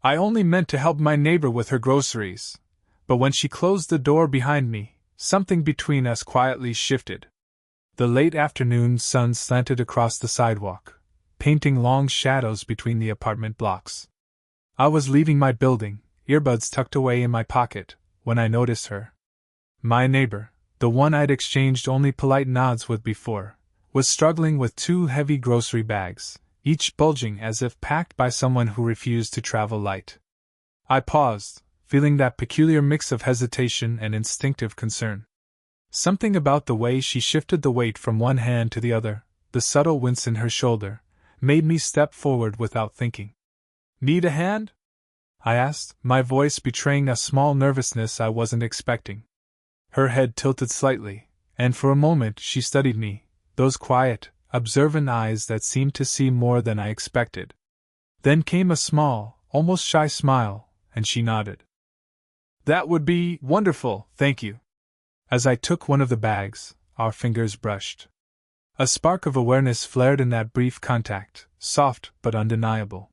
I only meant to help my neighbor with her groceries. But when she closed the door behind me, something between us quietly shifted. The late afternoon sun slanted across the sidewalk, painting long shadows between the apartment blocks. I was leaving my building, earbuds tucked away in my pocket, when I noticed her. My neighbor, the one I'd exchanged only polite nods with before, was struggling with two heavy grocery bags, each bulging as if packed by someone who refused to travel light. I paused, feeling that peculiar mix of hesitation and instinctive concern. Something about the way she shifted the weight from one hand to the other, the subtle wince in her shoulder, made me step forward without thinking. "Need a hand?" I asked, my voice betraying a small nervousness I wasn't expecting. Her head tilted slightly, and for a moment she studied me, those quiet, observant eyes that seemed to see more than I expected. Then came a small, almost shy smile, and she nodded. "That would be wonderful, thank you." As I took one of the bags, our fingers brushed. A spark of awareness flared in that brief contact, soft but undeniable.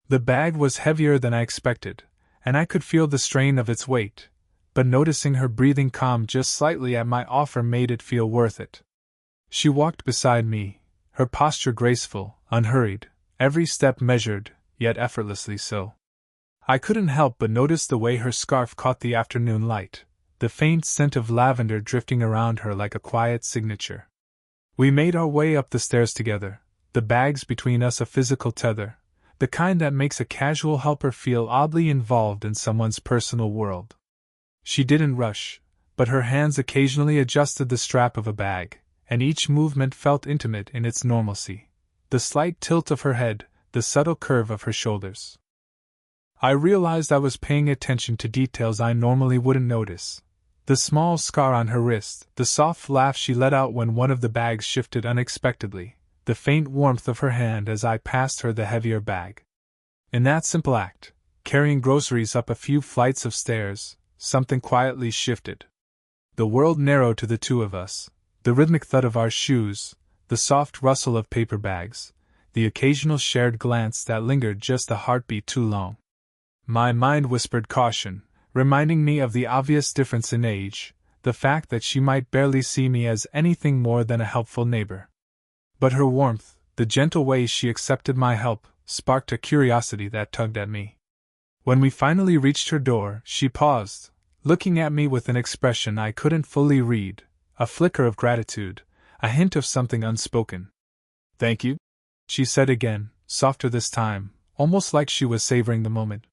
The bag was heavier than I expected, and I could feel the strain of its weight, but noticing her breathing calm just slightly at my offer made it feel worth it. She walked beside me, her posture graceful, unhurried, every step measured, yet effortlessly so. I couldn't help but notice the way her scarf caught the afternoon light, the faint scent of lavender drifting around her like a quiet signature. We made our way up the stairs together, the bags between us a physical tether, the kind that makes a casual helper feel oddly involved in someone's personal world. She didn't rush, but her hands occasionally adjusted the strap of a bag, and each movement felt intimate in its normalcy. The slight tilt of her head, the subtle curve of her shoulders. I realized I was paying attention to details I normally wouldn't notice. The small scar on her wrist, the soft laugh she let out when one of the bags shifted unexpectedly, the faint warmth of her hand as I passed her the heavier bag. In that simple act, carrying groceries up a few flights of stairs, something quietly shifted. The world narrowed to the two of us, the rhythmic thud of our shoes, the soft rustle of paper bags, the occasional shared glance that lingered just a heartbeat too long. My mind whispered caution, reminding me of the obvious difference in age, the fact that she might barely see me as anything more than a helpful neighbor. But her warmth, the gentle way she accepted my help, sparked a curiosity that tugged at me. When we finally reached her door, she paused, looking at me with an expression I couldn't fully read, a flicker of gratitude, a hint of something unspoken. "Thank you," she said again, softer this time, almost like she was savoring the moment.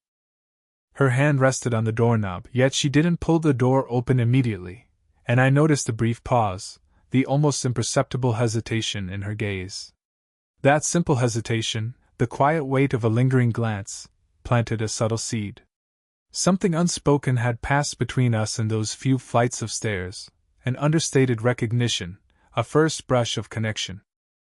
Her hand rested on the doorknob, yet she didn't pull the door open immediately, and I noticed a brief pause, the almost imperceptible hesitation in her gaze. That simple hesitation, the quiet weight of a lingering glance, planted a subtle seed. Something unspoken had passed between us in those few flights of stairs, an understated recognition, a first brush of connection.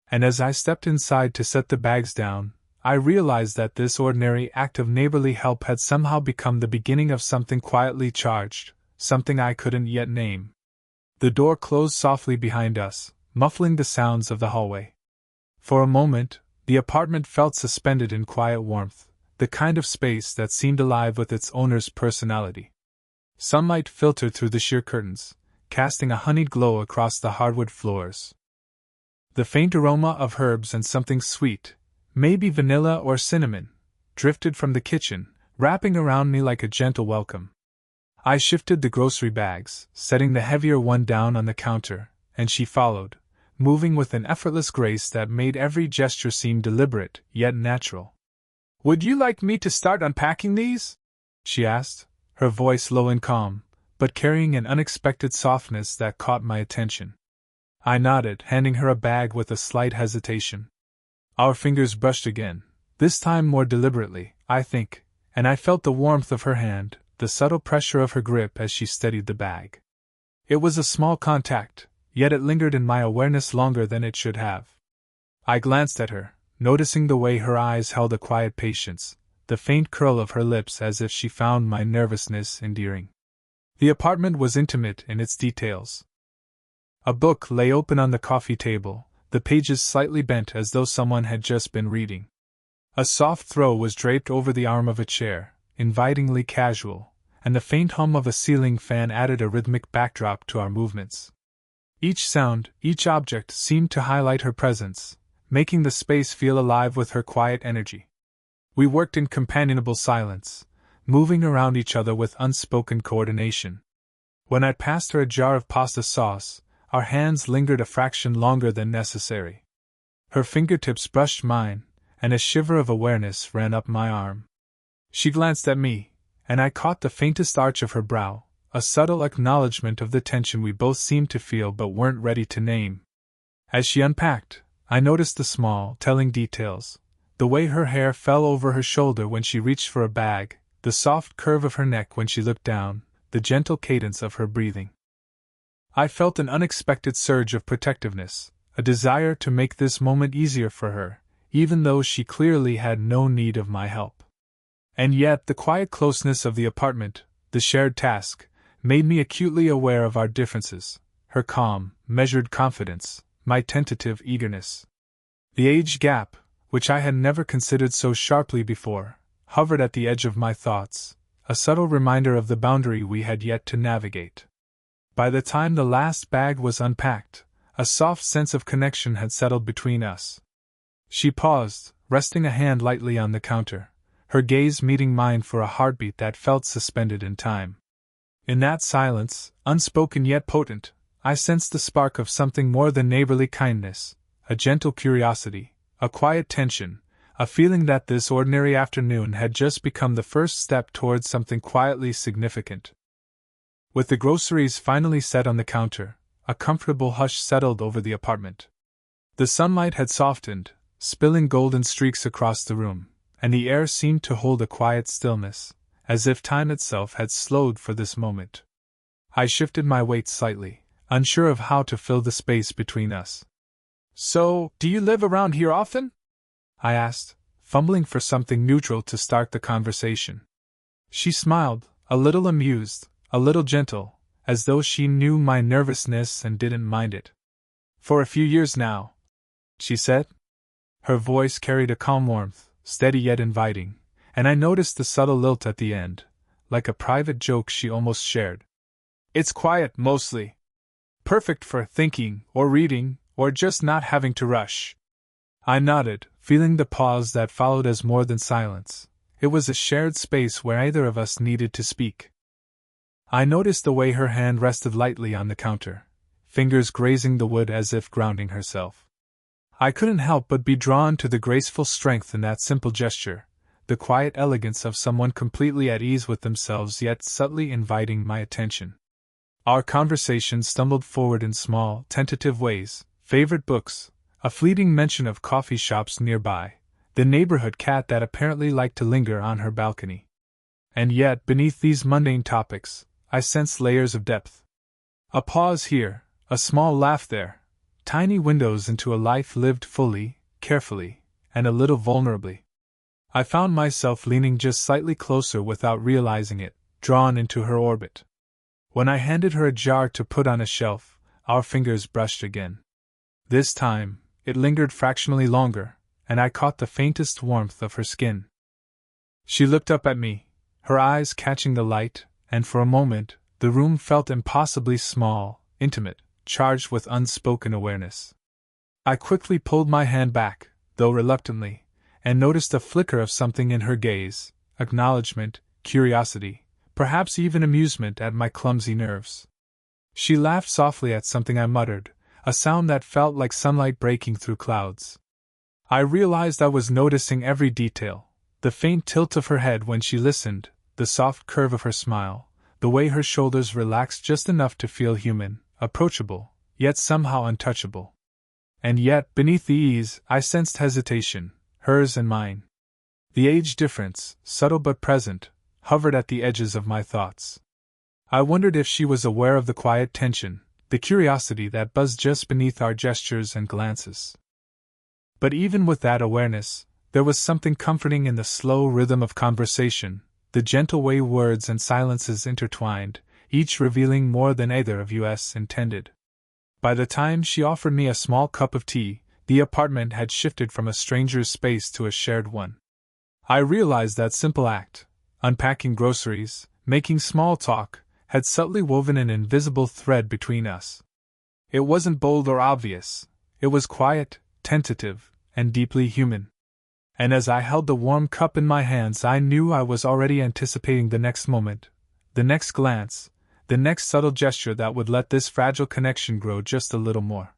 And as I stepped inside to set the bags down, I realized that this ordinary act of neighborly help had somehow become the beginning of something quietly charged, something I couldn't yet name. The door closed softly behind us, muffling the sounds of the hallway. For a moment, the apartment felt suspended in quiet warmth, the kind of space that seemed alive with its owner's personality. Sunlight filtered through the sheer curtains, casting a honeyed glow across the hardwood floors. The faint aroma of herbs and something sweet, maybe vanilla or cinnamon, drifted from the kitchen, wrapping around me like a gentle welcome. I shifted the grocery bags, setting the heavier one down on the counter, and she followed, moving with an effortless grace that made every gesture seem deliberate, yet natural. "Would you like me to start unpacking these?" she asked, her voice low and calm, but carrying an unexpected softness that caught my attention. I nodded, handing her a bag with a slight hesitation. Our fingers brushed again, this time more deliberately, I think, and I felt the warmth of her hand, the subtle pressure of her grip as she steadied the bag. It was a small contact, yet it lingered in my awareness longer than it should have. I glanced at her, noticing the way her eyes held a quiet patience, the faint curl of her lips as if she found my nervousness endearing. The apartment was intimate in its details. A book lay open on the coffee table, the pages slightly bent as though someone had just been reading. A soft throw was draped over the arm of a chair, invitingly casual, and the faint hum of a ceiling fan added a rhythmic backdrop to our movements. Each sound, each object seemed to highlight her presence, making the space feel alive with her quiet energy. We worked in companionable silence, moving around each other with unspoken coordination. When I passed her a jar of pasta sauce, our hands lingered a fraction longer than necessary. Her fingertips brushed mine, and a shiver of awareness ran up my arm. She glanced at me, and I caught the faintest arch of her brow, a subtle acknowledgement of the tension we both seemed to feel but weren't ready to name. As she unpacked, I noticed the small, telling details: the way her hair fell over her shoulder when she reached for a bag, the soft curve of her neck when she looked down, the gentle cadence of her breathing. I felt an unexpected surge of protectiveness, a desire to make this moment easier for her, even though she clearly had no need of my help. And yet the quiet closeness of the apartment, the shared task, made me acutely aware of our differences: her calm, measured confidence, my tentative eagerness. The age gap, which I had never considered so sharply before, hovered at the edge of my thoughts, a subtle reminder of the boundary we had yet to navigate. By the time the last bag was unpacked, a soft sense of connection had settled between us. She paused, resting a hand lightly on the counter, her gaze meeting mine for a heartbeat that felt suspended in time. In that silence, unspoken yet potent, I sensed the spark of something more than neighborly kindness, a gentle curiosity, a quiet tension, a feeling that this ordinary afternoon had just become the first step towards something quietly significant. With the groceries finally set on the counter, a comfortable hush settled over the apartment. The sunlight had softened, spilling golden streaks across the room, and the air seemed to hold a quiet stillness, as if time itself had slowed for this moment. I shifted my weight slightly, unsure of how to fill the space between us. "So, do you live around here often?" I asked, fumbling for something neutral to start the conversation. She smiled, a little amused, a little gentle, as though she knew my nervousness and didn't mind it. "For a few years now," she said. Her voice carried a calm warmth, steady yet inviting, and I noticed the subtle lilt at the end, like a private joke she almost shared. "It's quiet, mostly. Perfect for thinking, or reading, or just not having to rush." I nodded, feeling the pause that followed as more than silence. It was a shared space where either of us needed to speak. I noticed the way her hand rested lightly on the counter, fingers grazing the wood as if grounding herself. I couldn't help but be drawn to the graceful strength in that simple gesture, the quiet elegance of someone completely at ease with themselves yet subtly inviting my attention. Our conversation stumbled forward in small, tentative ways: favorite books, a fleeting mention of coffee shops nearby, the neighborhood cat that apparently liked to linger on her balcony. And yet, beneath these mundane topics, I sensed layers of depth. A pause here, a small laugh there, tiny windows into a life lived fully, carefully, and a little vulnerably. I found myself leaning just slightly closer without realizing it, drawn into her orbit. When I handed her a jar to put on a shelf, our fingers brushed again. This time, it lingered fractionally longer, and I caught the faintest warmth of her skin. She looked up at me, her eyes catching the light, and for a moment, the room felt impossibly small, intimate, charged with unspoken awareness. I quickly pulled my hand back, though reluctantly, and noticed a flicker of something in her gaze: acknowledgement, curiosity, perhaps even amusement at my clumsy nerves. She laughed softly at something I muttered, a sound that felt like sunlight breaking through clouds. I realized I was noticing every detail: the faint tilt of her head when she listened, the soft curve of her smile, the way her shoulders relaxed just enough to feel human, approachable, yet somehow untouchable. And yet, beneath the ease, I sensed hesitation, hers and mine. The age difference, subtle but present, hovered at the edges of my thoughts. I wondered if she was aware of the quiet tension, the curiosity that buzzed just beneath our gestures and glances. But even with that awareness, there was something comforting in the slow rhythm of conversation, the gentle way words and silences intertwined, each revealing more than either of us intended. By the time she offered me a small cup of tea, the apartment had shifted from a stranger's space to a shared one. I realized that simple act, unpacking groceries, making small talk, had subtly woven an invisible thread between us. It wasn't bold or obvious, it was quiet, tentative, and deeply human. And as I held the warm cup in my hands, I knew I was already anticipating the next moment, the next glance, the next subtle gesture that would let this fragile connection grow just a little more.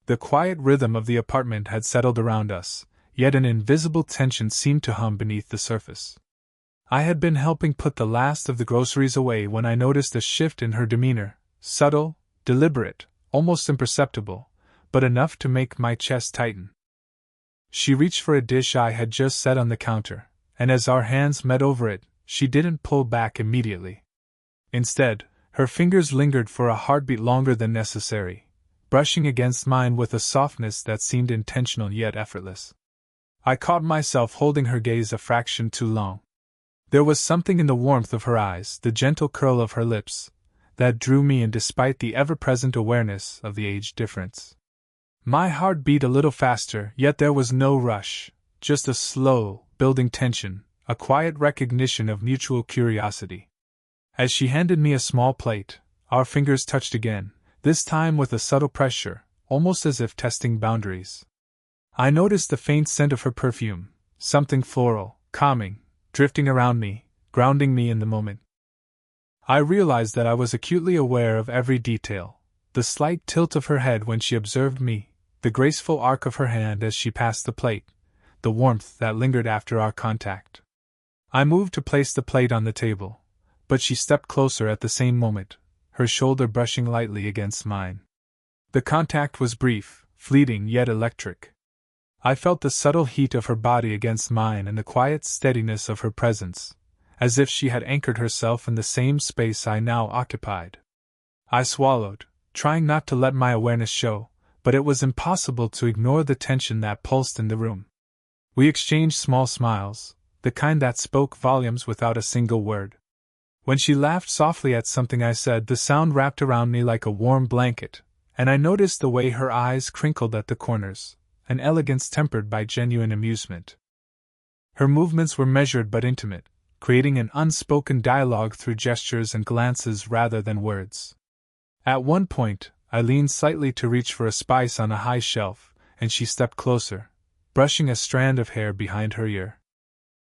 The quiet rhythm of the apartment had settled around us, yet an invisible tension seemed to hum beneath the surface. I had been helping put the last of the groceries away when I noticed a shift in her demeanor, subtle, deliberate, almost imperceptible, but enough to make my chest tighten. She reached for a dish I had just set on the counter, and as our hands met over it, she didn't pull back immediately. Instead, her fingers lingered for a heartbeat longer than necessary, brushing against mine with a softness that seemed intentional yet effortless. I caught myself holding her gaze a fraction too long. There was something in the warmth of her eyes, the gentle curl of her lips, that drew me in despite the ever-present awareness of the age difference. My heart beat a little faster, yet there was no rush, just a slow, building tension, a quiet recognition of mutual curiosity. As she handed me a small plate, our fingers touched again, this time with a subtle pressure, almost as if testing boundaries. I noticed the faint scent of her perfume, something floral, calming, drifting around me, grounding me in the moment. I realized that I was acutely aware of every detail, the slight tilt of her head when she observed me, the graceful arc of her hand as she passed the plate, the warmth that lingered after our contact. I moved to place the plate on the table, but she stepped closer at the same moment, her shoulder brushing lightly against mine. The contact was brief, fleeting yet electric. I felt the subtle heat of her body against mine and the quiet steadiness of her presence, as if she had anchored herself in the same space I now occupied. I swallowed, trying not to let my awareness show, but it was impossible to ignore the tension that pulsed in the room. We exchanged small smiles, the kind that spoke volumes without a single word. When she laughed softly at something I said, the sound wrapped around me like a warm blanket, and I noticed the way her eyes crinkled at the corners, an elegance tempered by genuine amusement. Her movements were measured but intimate, creating an unspoken dialogue through gestures and glances rather than words. At one point, I leaned slightly to reach for a spice on a high shelf, and she stepped closer, brushing a strand of hair behind her ear.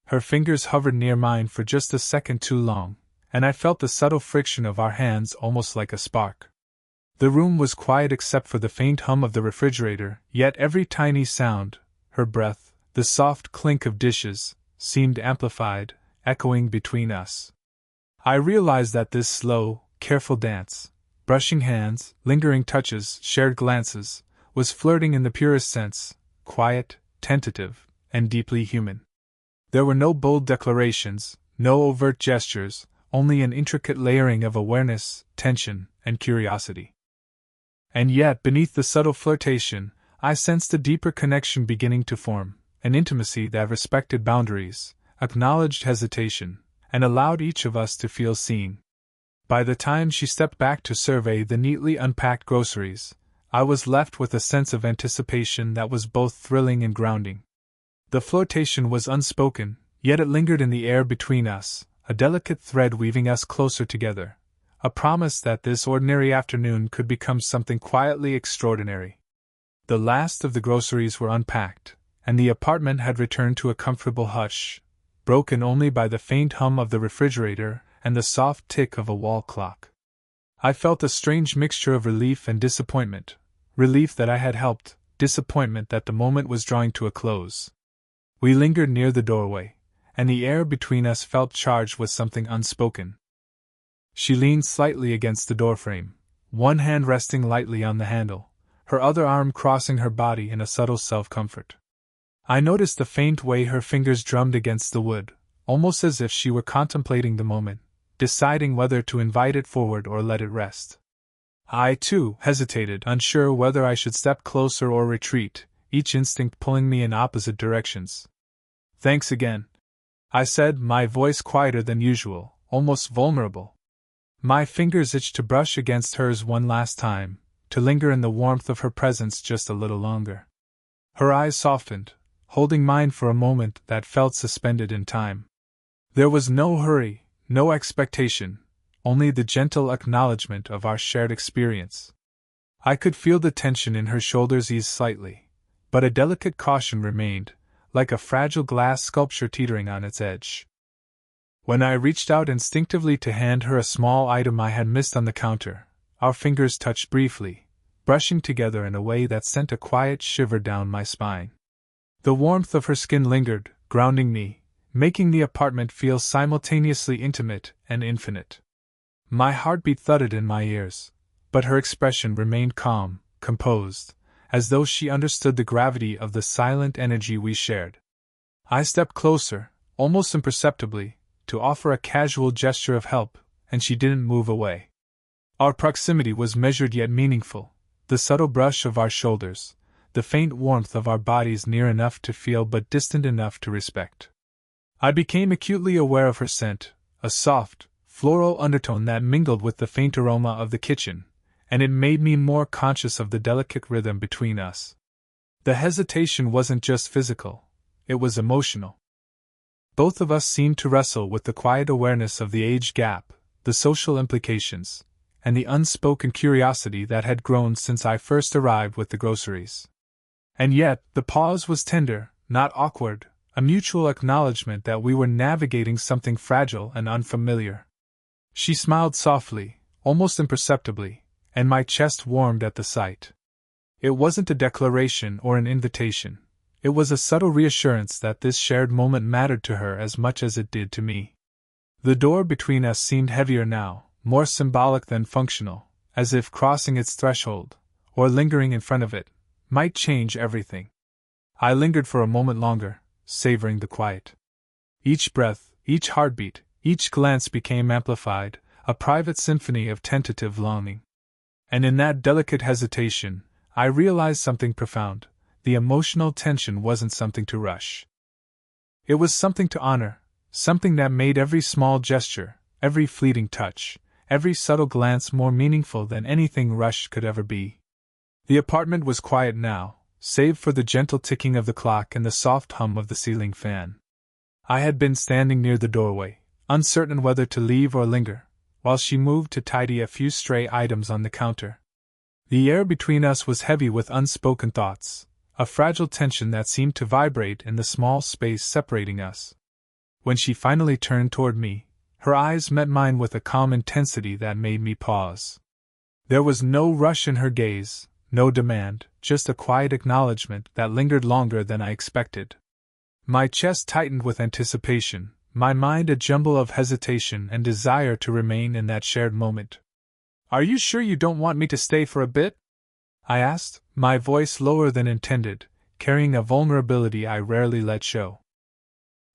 Her fingers hovered near mine for just a second too long, and I felt the subtle friction of our hands almost like a spark. The room was quiet except for the faint hum of the refrigerator, yet every tiny sound, her breath, the soft clink of dishes, seemed amplified, echoing between us. I realized that this slow, careful dance, brushing hands, lingering touches, shared glances, was flirting in the purest sense, quiet, tentative, and deeply human. There were no bold declarations, no overt gestures, only an intricate layering of awareness, tension, and curiosity. And yet, beneath the subtle flirtation, I sensed a deeper connection beginning to form, an intimacy that respected boundaries, acknowledged hesitation, and allowed each of us to feel seen. By the time she stepped back to survey the neatly unpacked groceries, I was left with a sense of anticipation that was both thrilling and grounding. The flirtation was unspoken, yet it lingered in the air between us, a delicate thread weaving us closer together, a promise that this ordinary afternoon could become something quietly extraordinary. The last of the groceries were unpacked, and the apartment had returned to a comfortable hush, broken only by the faint hum of the refrigerator and the soft tick of a wall clock. I felt a strange mixture of relief and disappointment, relief that I had helped, disappointment that the moment was drawing to a close. We lingered near the doorway, and the air between us felt charged with something unspoken. She leaned slightly against the doorframe, one hand resting lightly on the handle, her other arm crossing her body in a subtle self-comfort. I noticed the faint way her fingers drummed against the wood, almost as if she were contemplating the moment, deciding whether to invite it forward or let it rest. I, too, hesitated, unsure whether I should step closer or retreat, each instinct pulling me in opposite directions. "Thanks again," I said, my voice quieter than usual, almost vulnerable. My fingers itched to brush against hers one last time, to linger in the warmth of her presence just a little longer. Her eyes softened, holding mine for a moment that felt suspended in time. There was no hurry, no expectation, only the gentle acknowledgement of our shared experience. I could feel the tension in her shoulders ease slightly, but a delicate caution remained, like a fragile glass sculpture teetering on its edge. When I reached out instinctively to hand her a small item I had missed on the counter, our fingers touched briefly, brushing together in a way that sent a quiet shiver down my spine. The warmth of her skin lingered, grounding me, making the apartment feel simultaneously intimate and infinite. My heartbeat thudded in my ears, but her expression remained calm, composed, as though she understood the gravity of the silent energy we shared. I stepped closer, almost imperceptibly, to offer a casual gesture of help, and she didn't move away. Our proximity was measured yet meaningful, the subtle brush of our shoulders, the faint warmth of our bodies near enough to feel but distant enough to respect. I became acutely aware of her scent, a soft, floral undertone that mingled with the faint aroma of the kitchen, and it made me more conscious of the delicate rhythm between us. The hesitation wasn't just physical, it was emotional. Both of us seemed to wrestle with the quiet awareness of the age gap, the social implications, and the unspoken curiosity that had grown since I first arrived with the groceries. And yet, the pause was tender, not awkward, a mutual acknowledgement that we were navigating something fragile and unfamiliar. She smiled softly, almost imperceptibly, and my chest warmed at the sight. It wasn't a declaration or an invitation. It was a subtle reassurance that this shared moment mattered to her as much as it did to me. The door between us seemed heavier now, more symbolic than functional, as if crossing its threshold, or lingering in front of it, might change everything. I lingered for a moment longer, savoring the quiet. Each breath, each heartbeat, each glance became amplified, a private symphony of tentative longing. And in that delicate hesitation, I realized something profound. The emotional tension wasn't something to rush. It was something to honor, something that made every small gesture, every fleeting touch, every subtle glance more meaningful than anything rushed could ever be. The apartment was quiet now, save for the gentle ticking of the clock and the soft hum of the ceiling fan. I had been standing near the doorway, uncertain whether to leave or linger, while she moved to tidy a few stray items on the counter. The air between us was heavy with unspoken thoughts, a fragile tension that seemed to vibrate in the small space separating us. When she finally turned toward me, her eyes met mine with a calm intensity that made me pause. There was no rush in her gaze, no demand, just a quiet acknowledgement that lingered longer than I expected. My chest tightened with anticipation, my mind a jumble of hesitation and desire to remain in that shared moment. "Are you sure you don't want me to stay for a bit?" I asked, my voice lower than intended, carrying a vulnerability I rarely let show.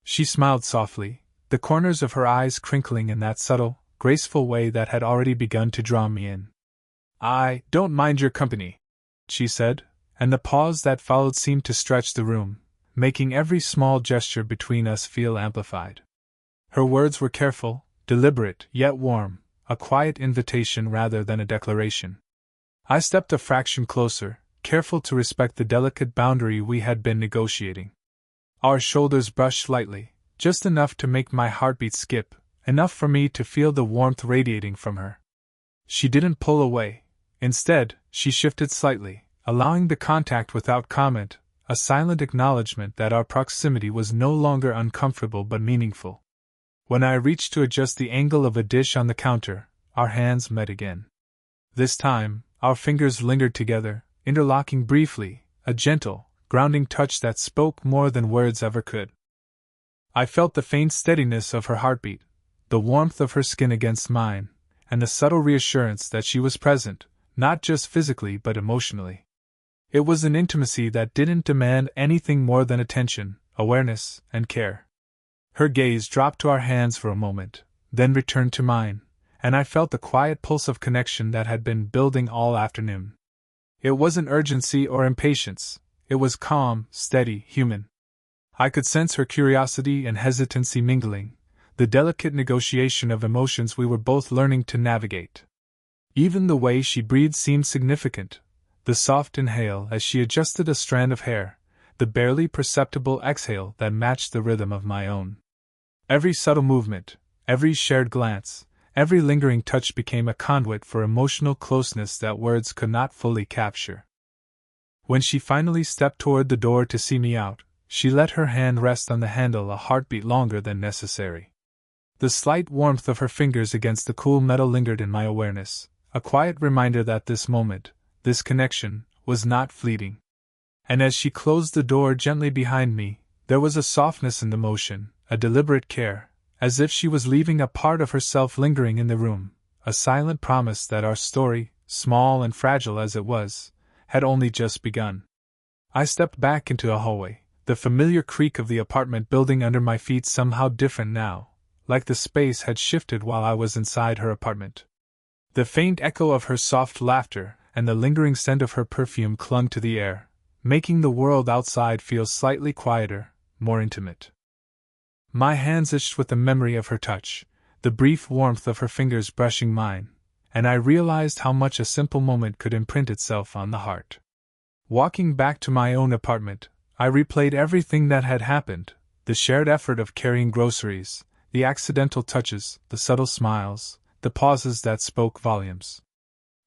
She smiled softly, the corners of her eyes crinkling in that subtle, graceful way that had already begun to draw me in. "I don't mind your company," she said, and the pause that followed seemed to stretch the room, making every small gesture between us feel amplified. Her words were careful, deliberate, yet warm, a quiet invitation rather than a declaration. I stepped a fraction closer, careful to respect the delicate boundary we had been negotiating. Our shoulders brushed slightly, just enough to make my heartbeat skip, enough for me to feel the warmth radiating from her. She didn't pull away. Instead, she shifted slightly, allowing the contact without comment, a silent acknowledgement that our proximity was no longer uncomfortable but meaningful. When I reached to adjust the angle of a dish on the counter, our hands met again. This time, our fingers lingered together, interlocking briefly, a gentle, grounding touch that spoke more than words ever could. I felt the faint steadiness of her heartbeat, the warmth of her skin against mine, and the subtle reassurance that she was present, not just physically but emotionally. It was an intimacy that didn't demand anything more than attention, awareness, and care. Her gaze dropped to our hands for a moment, then returned to mine, and I felt the quiet pulse of connection that had been building all afternoon. It wasn't urgency or impatience, it was calm, steady, human. I could sense her curiosity and hesitancy mingling, the delicate negotiation of emotions we were both learning to navigate. Even the way she breathed seemed significant, the soft inhale as she adjusted a strand of hair, the barely perceptible exhale that matched the rhythm of my own. Every subtle movement, every shared glance, every lingering touch became a conduit for emotional closeness that words could not fully capture. When she finally stepped toward the door to see me out, she let her hand rest on the handle a heartbeat longer than necessary. The slight warmth of her fingers against the cool metal lingered in my awareness, a quiet reminder that this moment, this connection, was not fleeting. And as she closed the door gently behind me, there was a softness in the motion, a deliberate care, as if she was leaving a part of herself lingering in the room, a silent promise that our story, small and fragile as it was, had only just begun. I stepped back into the hallway, the familiar creak of the apartment building under my feet somehow different now, like the space had shifted while I was inside her apartment. The faint echo of her soft laughter and the lingering scent of her perfume clung to the air, making the world outside feel slightly quieter, more intimate. My hands itched with the memory of her touch, the brief warmth of her fingers brushing mine, and I realized how much a simple moment could imprint itself on the heart. Walking back to my own apartment, I replayed everything that had happened, the shared effort of carrying groceries, the accidental touches, the subtle smiles, the pauses that spoke volumes.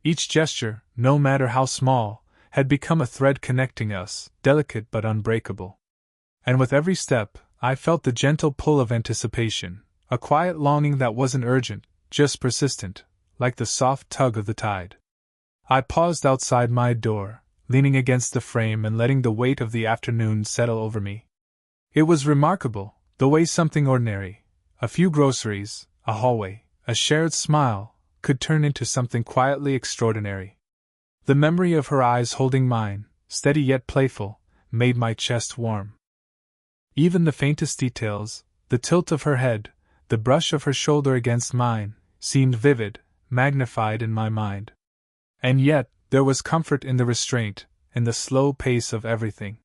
Each gesture, no matter how small, had become a thread connecting us, delicate but unbreakable. And with every step, I felt the gentle pull of anticipation, a quiet longing that wasn't urgent, just persistent, like the soft tug of the tide. I paused outside my door, leaning against the frame and letting the weight of the afternoon settle over me. It was remarkable, the way something ordinary, a few groceries, a hallway, a shared smile, could turn into something quietly extraordinary. The memory of her eyes holding mine, steady yet playful, made my chest warm. Even the faintest details, the tilt of her head, the brush of her shoulder against mine, seemed vivid, magnified in my mind. And yet, there was comfort in the restraint, in the slow pace of everything.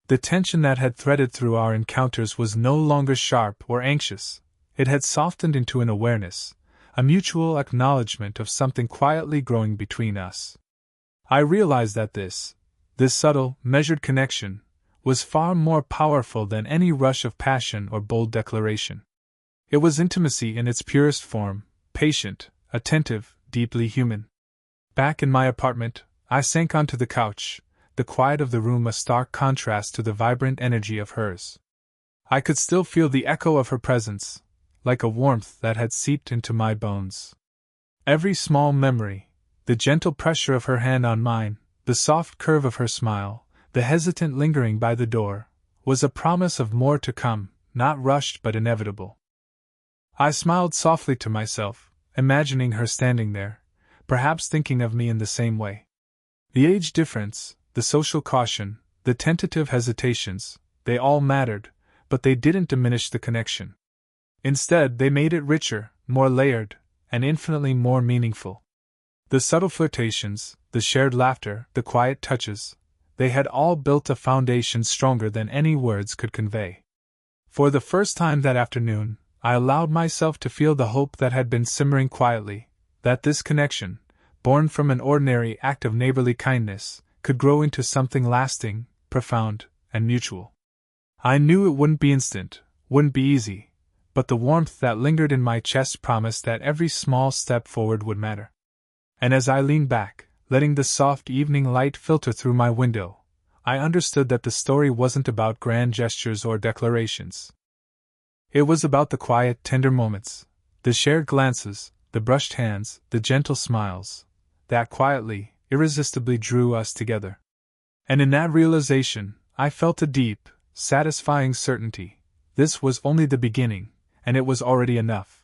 The tension that had threaded through our encounters was no longer sharp or anxious, it had softened into an awareness, a mutual acknowledgement of something quietly growing between us. I realized that this subtle, measured connection, was far more powerful than any rush of passion or bold declaration. It was intimacy in its purest form, patient, attentive, deeply human. Back in my apartment, I sank onto the couch, the quiet of the room a stark contrast to the vibrant energy of hers. I could still feel the echo of her presence, like a warmth that had seeped into my bones. Every small memory, the gentle pressure of her hand on mine, the soft curve of her smile, the hesitant lingering by the door, was a promise of more to come, not rushed but inevitable. I smiled softly to myself, imagining her standing there, perhaps thinking of me in the same way. The age difference, the social caution, the tentative hesitations, they all mattered, but they didn't diminish the connection. Instead, they made it richer, more layered, and infinitely more meaningful. The subtle flirtations, the shared laughter, the quiet touches, they had all built a foundation stronger than any words could convey. For the first time that afternoon, I allowed myself to feel the hope that had been simmering quietly, that this connection, born from an ordinary act of neighborly kindness, could grow into something lasting, profound, and mutual. I knew it wouldn't be instant, wouldn't be easy, but the warmth that lingered in my chest promised that every small step forward would matter. And as I leaned back, letting the soft evening light filter through my window, I understood that the story wasn't about grand gestures or declarations. It was about the quiet, tender moments, the shared glances, the brushed hands, the gentle smiles, that quietly, irresistibly drew us together. And in that realization, I felt a deep, satisfying certainty. This was only the beginning, and it was already enough.